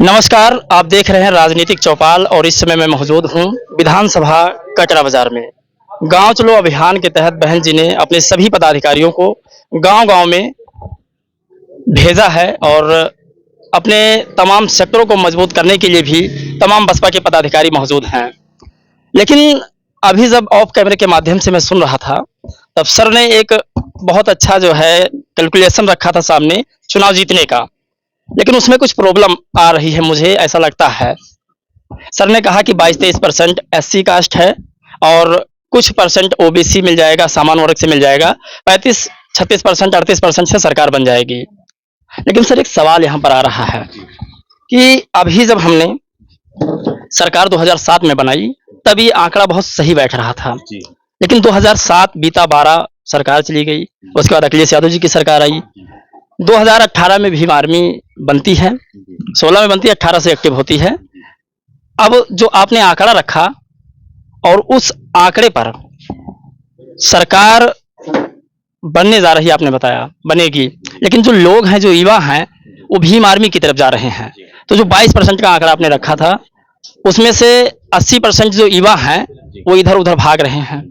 नमस्कार, आप देख रहे हैं राजनीतिक चौपाल और इस समय मैं मौजूद हूँ विधानसभा कचरा बाजार में। गांव चलो अभियान के तहत बहन जी ने अपने सभी पदाधिकारियों को गांव-गांव में भेजा है और अपने तमाम सेक्टरों को मजबूत करने के लिए भी तमाम बसपा के पदाधिकारी मौजूद हैं। लेकिन अभी जब ऑफ कैमरे के माध्यम से मैं सुन रहा था, तब सर ने एक बहुत अच्छा जो है कैलकुलेशन रखा था सामने चुनाव जीतने का। लेकिन उसमें कुछ प्रॉब्लम आ रही है, मुझे ऐसा लगता है। सर ने कहा कि 22-23% एससी कास्ट है और कुछ परसेंट ओबीसी मिल जाएगा, सामान्य वर्ग से मिल जाएगा। 35-36%, 38% से सरकार बन जाएगी। लेकिन सर एक सवाल यहाँ पर आ रहा है कि अभी जब हमने सरकार 2007 में बनाई, तब ये आंकड़ा बहुत सही बैठ रहा था। लेकिन 2007 बीता, 12 सरकार चली गई, उसके बाद अखिलेश यादव जी की सरकार आई। 2018 में भीम आर्मी बनती है, 16 में बनती है, 18 से एक्टिव होती है। अब जो आपने आंकड़ा रखा और उस आंकड़े पर सरकार बनने जा रही है, आपने बताया बनेगी, लेकिन जो लोग हैं, जो युवा हैं, वो भीम आर्मी की तरफ जा रहे हैं। तो जो 22% का आंकड़ा आपने रखा था, उसमें से 80% जो युवा हैं वो इधर उधर भाग रहे हैं।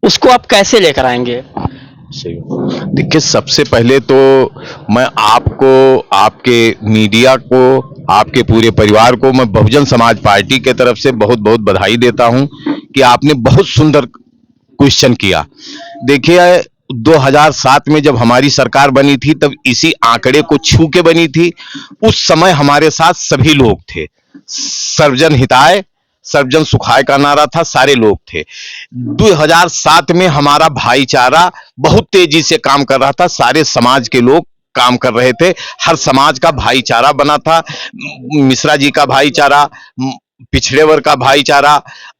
उसको आप कैसे लेकर आएंगे? देखिए, सबसे पहले तो मैं आपको, आपके मीडिया को, आपके पूरे परिवार को मैं बहुजन समाज पार्टी के तरफ से बहुत बहुत बधाई देता हूं कि आपने बहुत सुंदर क्वेश्चन किया। देखिए, 2007 में जब हमारी सरकार बनी थी, तब इसी आंकड़े को छू के बनी थी। उस समय हमारे साथ सभी लोग थे। सर्वजन हिताय सर्वजन सुखाय का नारा था, सारे लोग थे। 2007 में हमारा भाईचारा बहुत तेजी से काम कर रहा था, सारे समाज के लोग काम कर रहे थे, हर समाज का भाईचारा बना था। मिश्रा जी का भाईचारा, पिछड़े वर्ग का भाईचारा,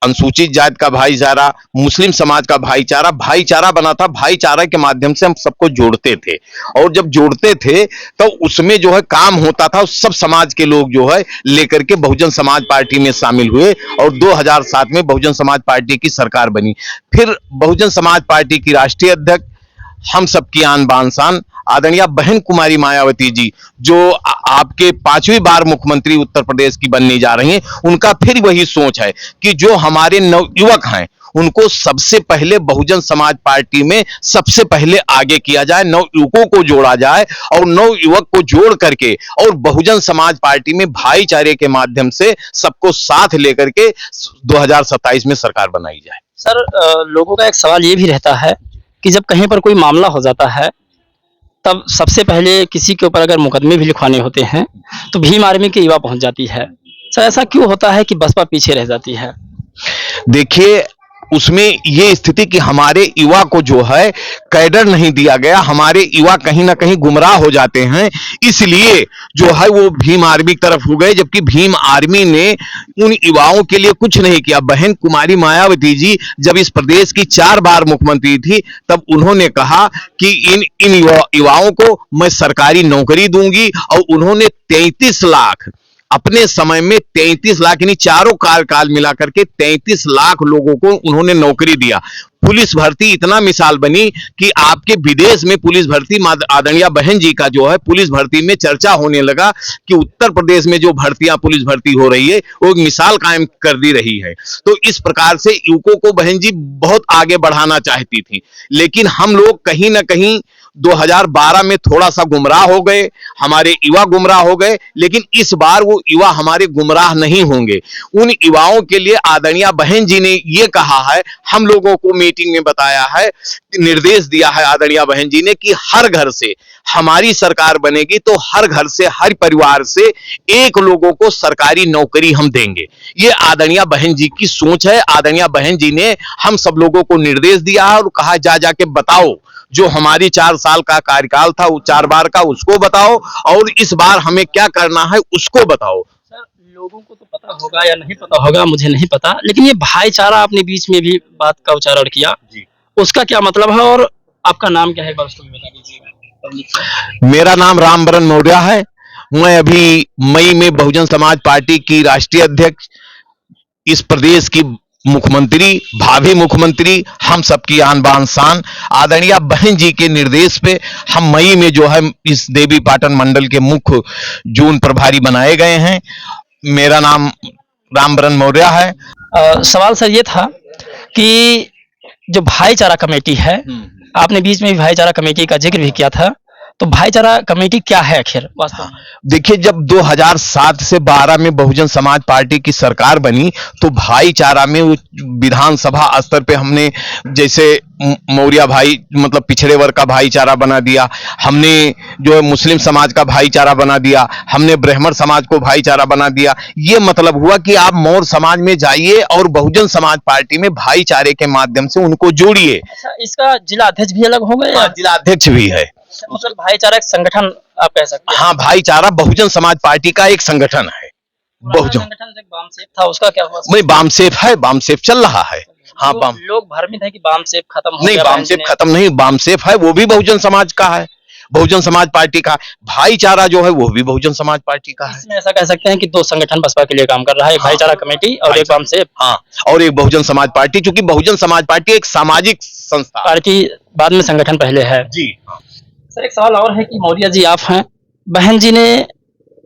अनुसूचित जाति का भाईचारा, मुस्लिम समाज का भाईचारा, भाईचारा बना था। भाईचारा के माध्यम से हम सबको जोड़ते थे, और जब जोड़ते थे तो उसमें जो है काम होता था। सब समाज के लोग जो है लेकर के बहुजन समाज पार्टी में शामिल हुए और 2007 में बहुजन समाज पार्टी की सरकार बनी। फिर बहुजन समाज पार्टी की राष्ट्रीय अध्यक्ष, हम सबकी आन बान शान आदरणीय बहन कुमारी मायावती जी, जो आपके 5वीं बार मुख्यमंत्री उत्तर प्रदेश की बनने जा रही हैं, उनका फिर वही सोच है कि जो हमारे नवयुवक हैं उनको सबसे पहले बहुजन समाज पार्टी में सबसे पहले आगे किया जाए, नवयुवकों को जोड़ा जाए और नवयुवक को जोड़ करके और बहुजन समाज पार्टी में भाईचारे के माध्यम से सबको साथ लेकर के 2027 में सरकार बनाई जाए। सर, लोगों का एक सवाल ये भी रहता है कि जब कहीं पर कोई मामला हो जाता है, तब सबसे पहले किसी के ऊपर अगर मुकदमे भी लिखवाने होते हैं, तो भीम आर्मी की युवा पहुंच जाती है। सर, ऐसा क्यों होता है कि बसपा पीछे रह जाती है? देखिए, उसमें ये स्थिति कि हमारे युवा को जो है कैडर नहीं दिया गया, हमारे युवा कहीं ना कहीं गुमराह हो जाते हैं, इसलिए जो है वो भीम आर्मी की तरफ हो गए, जबकि भीम आर्मी ने उन युवाओं के लिए कुछ नहीं किया। बहन कुमारी मायावती जी जब इस प्रदेश की 4 बार मुख्यमंत्री थी, तब उन्होंने कहा कि इन युवाओं को मैं सरकारी नौकरी दूंगी, और उन्होंने 33 लाख अपने समय में 33 लाख यानी चारों कार्यकाल मिलाकर के 33 लाख लोगों को उन्होंने नौकरी दिया। पुलिस भर्ती इतना मिसाल बनी कि आपके विदेश में पुलिस भर्ती, आदरणीय बहन जी का जो है पुलिस भर्ती में चर्चा होने लगा कि उत्तर प्रदेश में जो भर्तियां पुलिस भर्ती हो रही है वो एक मिसाल कायम कर दी रही है। तो इस प्रकार से युवकों को बहन जी बहुत आगे बढ़ाना चाहती थी, लेकिन हम लोग कहीं ना कहीं 2012 में थोड़ा सा गुमराह हो गए, हमारे युवा गुमराह हो गए। लेकिन इस बार वो युवा हमारे गुमराह नहीं होंगे। उन युवाओं के लिए आदरणीय बहन जी ने ये कहा है, हम लोगों को मीटिंग में बताया है, निर्देश दिया है आदरणीय बहन जी ने कि हर घर से हमारी सरकार बनेगी तो हर घर से, हर परिवार से एक लोगों को सरकारी नौकरी हम देंगे। ये आदरणीय बहन जी की सोच है। आदरणीय बहन जी ने हम सब लोगों को निर्देश दिया है और कहा जा जाके बताओ, जो हमारी 4 साल का कार्यकाल था, वो 4 बार का, उसको बताओ, और इस बार हमें क्या करना है उसको बताओ। सर, लोगों को तो पता होगा या नहीं पता होगा, मुझे नहीं पता, लेकिन ये भाईचारा आपने बीच में भी बात का उच्चारण किया, उसका क्या मतलब है और आपका नाम क्या है, एक बार उसको भी बता दीजिएगा। मेरा नाम रामबरन मौर्य है। मैं अभी मई में बहुजन समाज पार्टी की राष्ट्रीय अध्यक्ष, इस प्रदेश की मुख्यमंत्री, भावी मुख्यमंत्री, हम सबकी आन बान शान आदरणीय बहन जी के निर्देश पे हम मई में जो है इस देवी पाटन मंडल के मुख्य जून प्रभारी बनाए गए हैं। मेरा नाम रामबरन मौर्य है। सवाल सर ये था कि जो भाईचारा कमेटी है, आपने बीच में भी भाईचारा कमेटी का जिक्र भी किया था, तो भाईचारा कमेटी क्या है आखिर वास्तव में? देखिए, जब 2007 से 12 में बहुजन समाज पार्टी की सरकार बनी तो भाईचारा में विधानसभा स्तर पे हमने जैसे मौर्य भाई मतलब पिछड़े वर्ग का भाईचारा बना दिया, हमने जो है मुस्लिम समाज का भाईचारा बना दिया, हमने ब्राह्मण समाज को भाईचारा बना दिया। ये मतलब हुआ कि आप मौर्य समाज में जाइए और बहुजन समाज पार्टी में भाईचारे के माध्यम से उनको जोड़िए। अच्छा, इसका जिला अध्यक्ष भी अलग होगा या जिला अध्यक्ष भी है? मतलब भाईचारा एक संगठन आप कह सकते हैं? हाँ, भाईचारा बहुजन समाज पार्टी का एक संगठन है। बहुजन संगठन से बामसेफ था, उसका क्या हुआ? नहीं, बामसेफ है, बामसेफ चल रहा है। हाँ, लोग भ्रमित है कि बामसेफ खत्म हो नहीं, गया। बामसेफ खत्म नहीं, बामसेफ है, वो भी बहुजन समाज का है, बहुजन समाज पार्टी का। भाईचारा जो है वो भी बहुजन समाज पार्टी का है। इसमें ऐसा कह सकते हैं कि दो संगठन बसपा के लिए काम कर रहा है, एक भाईचारा कमेटी और एक बामसेफ। हाँ, और एक बहुजन समाज पार्टी, क्योंकि बहुजन समाज पार्टी एक सामाजिक संस्था, पार्टी बाद में, संगठन पहले है जी। सर, एक सवाल और है कि मौर्य जी आप हैं, बहन जी ने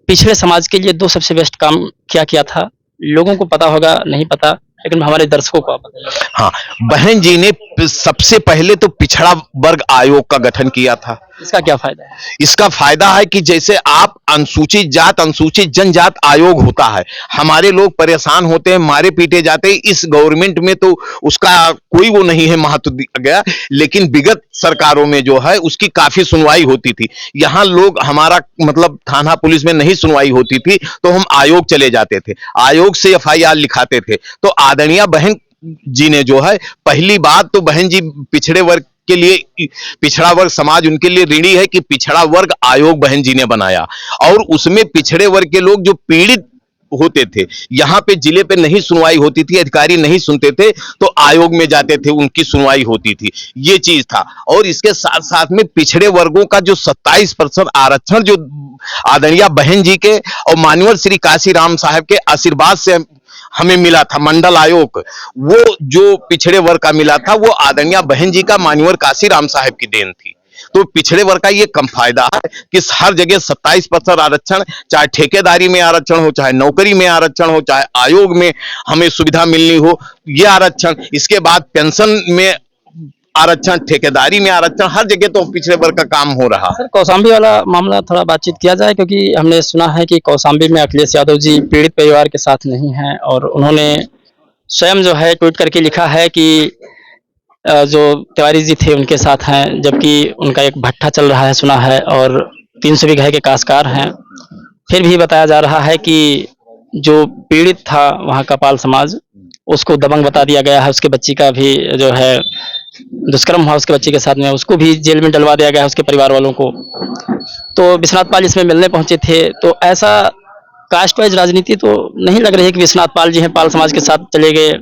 पिछड़े समाज के लिए दो सबसे बेस्ट काम क्या किया था? लोगों को पता होगा, नहीं पता, लेकिन हमारे दर्शकों को आप बताइए। हाँ, बहन जी ने सबसे पहले तो पिछड़ा वर्ग आयोग का गठन किया था। इसका क्या फायदा है? इसका फायदा है कि जैसे आप अनुसूचित जात अनुसूचित जनजात आयोग होता है, हमारे लोग परेशान होते हैं, मारे पीटे जाते हैं, इस गवर्नमेंट में तो उसका कोई वो नहीं है महत्व दिया गया, लेकिन विगत सरकारों में जो है उसकी काफी सुनवाई होती थी। यहाँ लोग हमारा मतलब थाना पुलिस में नहीं सुनवाई होती थी तो हम आयोग चले जाते थे, आयोग से FIR लिखाते थे। तो आदरणीय बहन जी ने जो है पहली बात तो बहन जी पिछड़े वर्ग के लिए, पिछड़ा वर्ग समाज उनके लिए ऋणी है कि पिछड़ा वर्ग आयोग बहन जी ने बनाया, और उसमें पिछड़े वर्ग के लोग जो पीड़ित होते थे, यहाँ पे जिले पे नहीं सुनवाई होती थी, अधिकारी नहीं सुनते थे तो आयोग में जाते थे, उनकी सुनवाई होती थी, ये चीज था। और इसके साथ साथ में पिछड़े वर्गों का जो 27% आरक्षण जो आदरणीय बहन जी के और मान्यवर श्री काशीराम साहब के आशीर्वाद से हमें मिला था, मंडल आयोग, वो जो पिछड़े वर्ग का मिला था वो आदरणीय बहन जी का मान्यवर काशीराम साहब की देन थी। तो पिछड़े वर्ग का ये कम फायदा है कि हर जगह 27% आरक्षण, चाहे ठेकेदारी में आरक्षण हो, चाहे नौकरी में आरक्षण हो, चाहे आयोग में हमें सुविधा मिलनी हो, ये आरक्षण। इसके बाद पेंशन में आरक्षण, ठेकेदारी में आरक्षण, हर जगह तो पिछड़े वर्ग का काम हो रहा। सर, कौशाम्बी वाला मामला थोड़ा बातचीत किया जाए, क्योंकि हमने सुना है कि कौशाम्बी में अखिलेश यादव जी पीड़ित परिवार के साथ नहीं हैं, और उन्होंने स्वयं जो है ट्वीट करके लिखा है कि जो तिवारी जी थे उनके साथ हैं, जबकि उनका एक भट्ठा चल रहा है सुना है, और 300 बीघे के काश्तकार हैं। फिर भी बताया जा रहा है कि जो पीड़ित था वहाँ का पाल समाज, उसको दबंग बता दिया गया है, उसके बच्ची का भी जो है दुष्कर्म हुआ उसके बच्चे के साथ में, उसको भी जेल में डलवा दिया गया है, उसके परिवार वालों को। तो विश्वनाथ पाल इसमें मिलने पहुंचे थे, तो ऐसा कास्ट वाइज राजनीति तो नहीं लग रही है कि विश्वनाथ पाल जी हैं पाल समाज के साथ चले गए।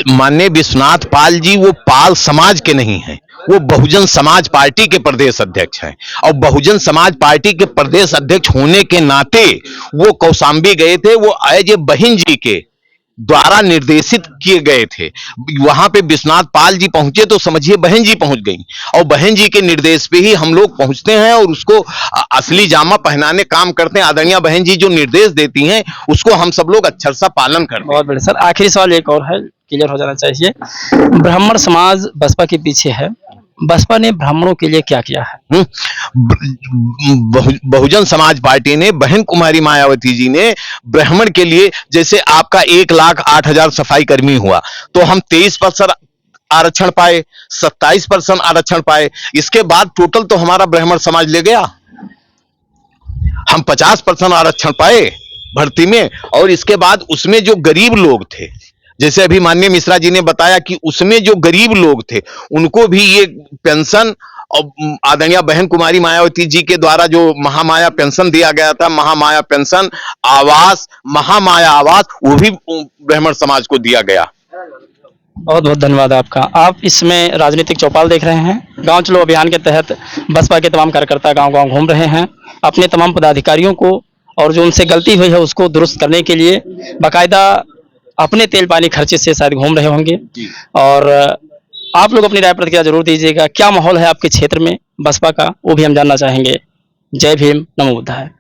माननीय विश्वनाथ पाल जी वो पाल समाज के नहीं हैं, वो बहुजन समाज पार्टी के प्रदेश अध्यक्ष हैं, और बहुजन समाज पार्टी के प्रदेश अध्यक्ष होने के नाते वो कौशाम्बी गए थे, वो एज ए बहन जी के द्वारा निर्देशित किए गए थे। वहां पे विश्वनाथ पाल जी पहुंचे तो समझिए बहन जी पहुंच गई, और बहन जी के निर्देश पे ही हम लोग पहुंचते हैं और उसको असली जामा पहनाने काम करते हैं। आदरणीय बहन जी जो निर्देश देती हैं उसको हम सब लोग अक्षर सा पालन करते हैं। बहुत बढ़िया सर, आखिरी सवाल एक और है, क्लियर हो जाना चाहिए। ब्राह्मण समाज बसपा के पीछे है, बसपा ने ब्राह्मणों के लिए क्या किया है? बहुजन समाज पार्टी ने, बहन कुमारी मायावती जी ने ब्राह्मण के लिए, जैसे आपका 1,08,000 सफाई कर्मी हुआ तो हम 23% आरक्षण पाए, 27% आरक्षण पाए, इसके बाद टोटल तो हमारा ब्राह्मण समाज ले गया, हम 50% आरक्षण पाए भर्ती में। और इसके बाद उसमें जो गरीब लोग थे, जैसे अभी माननीय मिश्रा जी ने बताया कि उसमें जो गरीब लोग थे उनको भी ये पेंशन, और आदरणीय बहन कुमारी मायावती जी के द्वारा जो महामाया पेंशन दिया गया था, महामाया पेंशन, आवास, महामाया आवास, वो भी ब्राह्मण समाज को दिया गया। बहुत बहुत धन्यवाद आपका। आप इसमें राजनीतिक चौपाल देख रहे हैं। गांव चलो अभियान के तहत बसपा के तमाम कार्यकर्ता गांव-गांव घूम रहे हैं, अपने तमाम पदाधिकारियों को और जो उनसे गलती हुई है उसको दुरुस्त करने के लिए बाकायदा अपने तेल पानी खर्चे से शायद घूम रहे होंगे। और आप लोग अपनी राय प्रतिक्रिया जरूर दीजिएगा, क्या माहौल है आपके क्षेत्र में बसपा का, वो भी हम जानना चाहेंगे। जय भीम, नमो बुद्धाय।